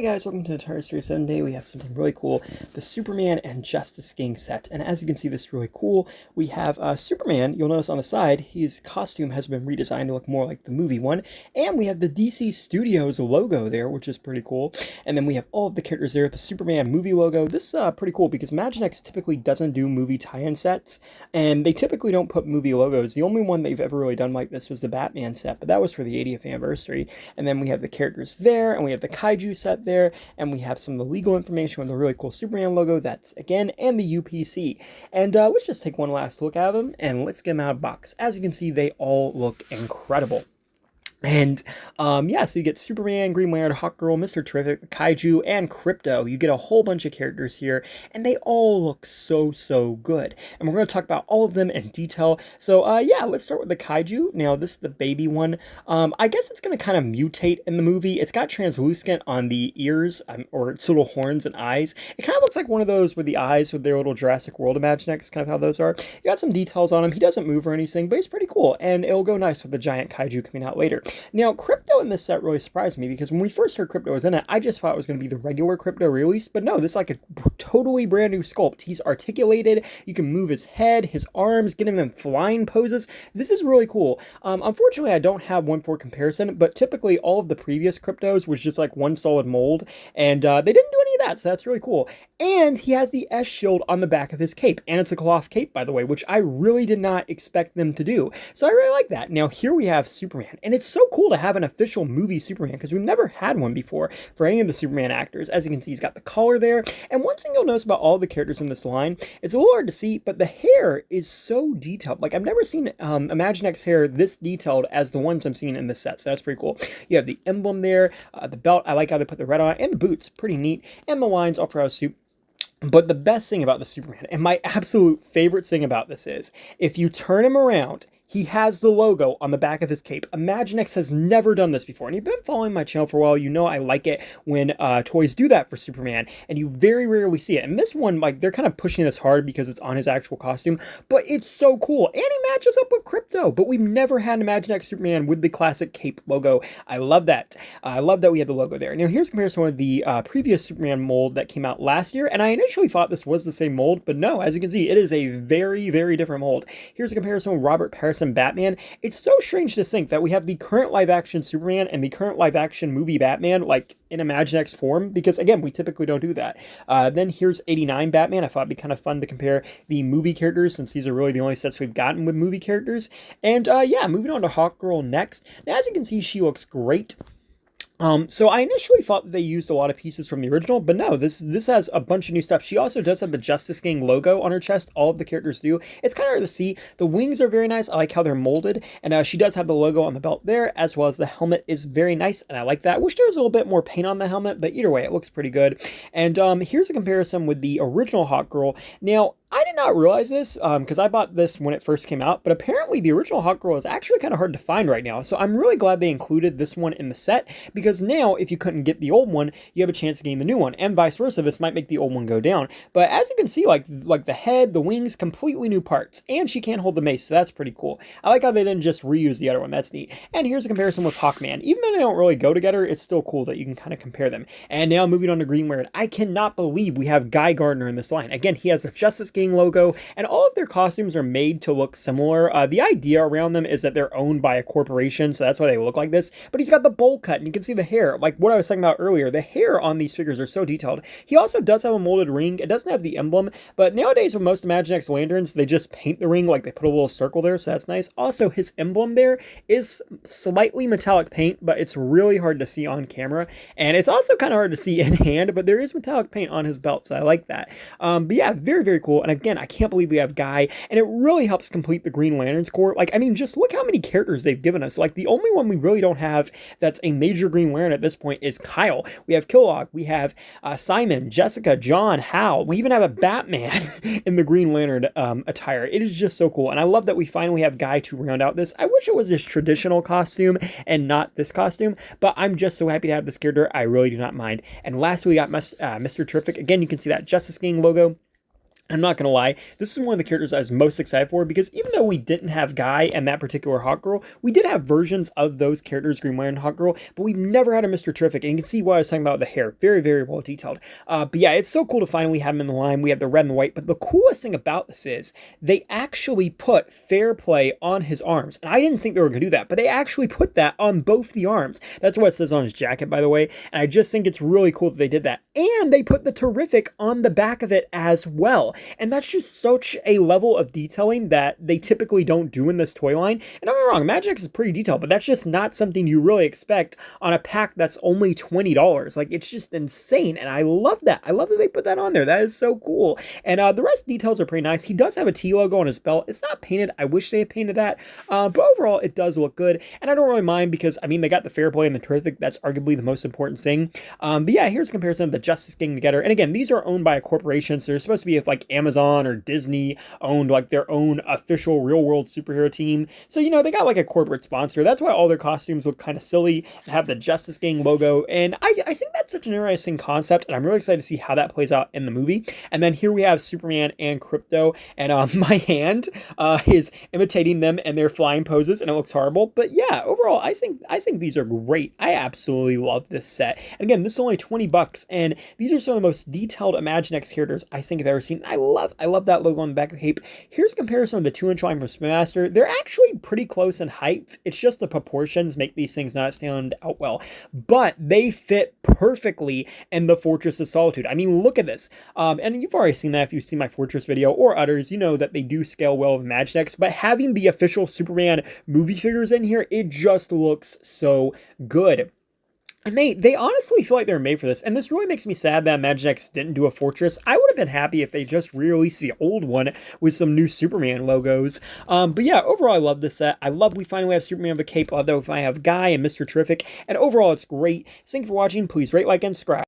guys, welcome to the Entire Story 7 Day. We have something really cool, the Superman and Justice Gang set. And as you can see, this is really cool. We have Superman. You'll notice on the side, his costume has been redesigned to look more like the movie one. And we have the DC Studios logo there, which is pretty cool. And then we have all of the characters there, the Superman movie logo. This is pretty cool because Imaginext typically doesn't do movie tie-in sets, and they typically don't put movie logos. The only one they've ever really done like this was the Batman set, but that was for the 80th anniversary. And then we have the characters there, and we have the Kaiju set there, and we have some of the legal information with the really cool Superman logo, that's again, and the UPC. And let's just take one last look at them, and let's get them out of the box. As you can see, they all look incredible. And, yeah, so you get Superman, Green Lantern, Hawkgirl, Mr. Terrific, the Kaiju, and Crypto. You get a whole bunch of characters here, and they all look so good. And we're going to talk about all of them in detail. So, yeah, let's start with the Kaiju. Now, this is the baby one. I guess it's going to kind of mutate in the movie. It's got translucent on the ears, or its little horns and eyes. It kind of looks like one of those with the eyes with their little Jurassic World Imaginext, kind of how those are. You got some details on him. He doesn't move or anything, but he's pretty cool, and it'll go nice with the giant Kaiju coming out later. Now, Crypto in this set really surprised me because when we first heard Crypto was in it, I just thought it was going to be the regular Crypto released, but no, this is like a totally brand new sculpt. He's articulated, you can move his head, his arms, get him in flying poses. This is really cool. Unfortunately, I don't have one for comparison, but typically all of the previous Cryptos was just like one solid mold, and they didn't do any of that, so that's really cool. And he has the S shield on the back of his cape, and it's a cloth cape, by the way, which I really did not expect them to do. So I really like that. Now, here we have Superman, and it's so cool to have an official movie Superman because we've never had one before for any of the Superman actors. As you can see, he's got the collar there. And one thing you'll notice about all the characters in this line, it's a little hard to see, but the hair is so detailed. Like, I've never seen Imaginext hair this detailed as the ones I'm seeing in this set, so that's pretty cool. You have the emblem there, the belt, I like how they put the red on it, and the boots, pretty neat, and the lines all throughout his suit. But the best thing about the Superman, and my absolute favorite thing about this is, if you turn him around, he has the logo on the back of his cape. Imaginext has never done this before. And you've been following my channel for a while, you know I like it when toys do that for Superman. And you very rarely see it. And this one, like, they're kind of pushing this hard because it's on his actual costume. But it's so cool. And he matches up with Crypto. But we've never had an Imaginext Superman with the classic cape logo. I love that. I love that we had the logo there. Now, here's a comparison with the previous Superman mold that came out last year. And I initially thought this was the same mold. But no, as you can see, it is a very different mold. Here's a comparison with Robert Pattinson Batman. It's so strange to think that we have the current live-action Superman and the current live-action movie Batman, like, in Imaginext form, because, again, we typically don't do that. Then here's 89 Batman. I thought it'd be kind of fun to compare the movie characters, since these are really the only sets we've gotten with movie characters. And, yeah, moving on to Hawkgirl next. Now, as you can see, she looks great. So I initially thought that they used a lot of pieces from the original, but no, this has a bunch of new stuff. She also does have the Justice Gang logo on her chest. All of the characters do. It's kind of hard to see. The wings are very nice. I like how they're molded, and she does have the logo on the belt there, as well as the helmet is very nice, and I like that. I wish there was a little bit more paint on the helmet, but either way, it looks pretty good. And here's a comparison with the original Hawkgirl. Now, I did not realize this because I bought this when it first came out, but apparently the original Hawkgirl is actually kind of hard to find right now. So I'm really glad they included this one in the set, because now if you couldn't get the old one, you have a chance to gain the new one, and vice versa. This might make the old one go down. But as you can see, like the head, the wings, completely new parts, and she can't hold the mace, so that's pretty cool. I like how they didn't just reuse the other one. That's neat. And here's a comparison with Hawkman. Even though they don't really go together, it's still cool that you can kind of compare them. And now moving on to Green Lantern. I cannot believe we have Guy Gardner in this line. Again, he has the Justice Gang logo, and all of their costumes are made to look similar. The idea around them is that they're owned by a corporation, so that's why they look like this. But he's got the bowl cut, and you can see the hair. Like what I was talking about earlier, the hair on these figures are so detailed. He also does have a molded ring. It doesn't have the emblem, but nowadays with most Imaginext lanterns, they just paint the ring, like they put a little circle there, so that's nice. Also, his emblem there is slightly metallic paint, but it's really hard to see on camera. And it's also kind of hard to see in hand, but there is metallic paint on his belt, so I like that. But yeah, very cool. And again, I can't believe we have Guy, and it really helps complete the Green Lantern's core. Like, I mean, just look how many characters they've given us. Like, the only one we really don't have that's a major Green Lantern at this point is Kyle. We have Kilowog, we have Simon, Jessica, John, Hal. We even have a Batman in the Green Lantern attire. It is just so cool, and I love that we finally have Guy to round out this. I wish it was his traditional costume and not this costume, but I'm just so happy to have this character. I really do not mind. And lastly, we got Mr. Terrific. Again, you can see that Justice Gang logo. I'm not gonna lie, this is one of the characters I was most excited for because even though we didn't have Guy and that particular Hawk Girl, we did have versions of those characters, Green Lantern and Hawk Girl, but we've never had a Mr. Terrific, and you can see why I was talking about the hair. Very, very well detailed. But yeah, it's so cool to finally have him in the line. We have the red and the white, but the coolest thing about this is they actually put Fair Play on his arms, and I didn't think they were gonna do that, but they actually put that on both the arms. That's what it says on his jacket, by the way, and I just think it's really cool that they did that. And they put the Terrific on the back of it as well. And that's just such a level of detailing that they typically don't do in this toy line. And don't get me wrong, Imaginext is pretty detailed, but that's just not something you really expect on a pack that's only $20. Like, it's just insane, and I love that. I love that they put that on there. That is so cool. And the rest details are pretty nice. He does have a T logo on his belt. It's not painted. I wish they had painted that. But overall, it does look good, and I don't really mind because, I mean, they got the Fair Play and the Terrific. That's arguably the most important thing. But yeah, here's a comparison of the Justice Gang together. And again, these are owned by a corporation, so they're supposed to be if like Amazon or Disney owned like their own official real world superhero team. So, you know, they got like a corporate sponsor. That's why all their costumes look kind of silly and have the Justice Gang logo. And I think that's such an interesting concept, and I'm really excited to see how that plays out in the movie. And then here we have Superman and Krypto, and my hand is imitating them and their flying poses, and it looks horrible. But yeah, overall, I think these are great. I absolutely love this set. And again, this is only $20, and these are some of the most detailed Imaginext characters I think I've ever seen. I love that logo on the back of the cape. Here's a comparison of the 2-inch line from Spin Master. They're actually pretty close in height. It's just the proportions make these things not stand out well, but they fit perfectly in the Fortress of Solitude. I mean, look at this. And you've already seen that if you've seen my Fortress video or others. You know that they do scale well with Imaginext, but having the official Superman movie figures in here, it just looks so good. And they honestly feel like they're made for this, and this really makes me sad that Imaginext didn't do a Fortress. I would have been happy if they just re-released the old one with some new Superman logos. But yeah, overall, I love this set. I love we finally have Superman with a cape, although if I have Guy and Mr. Terrific, and overall, it's great. Thank you for watching. Please rate, like, and subscribe.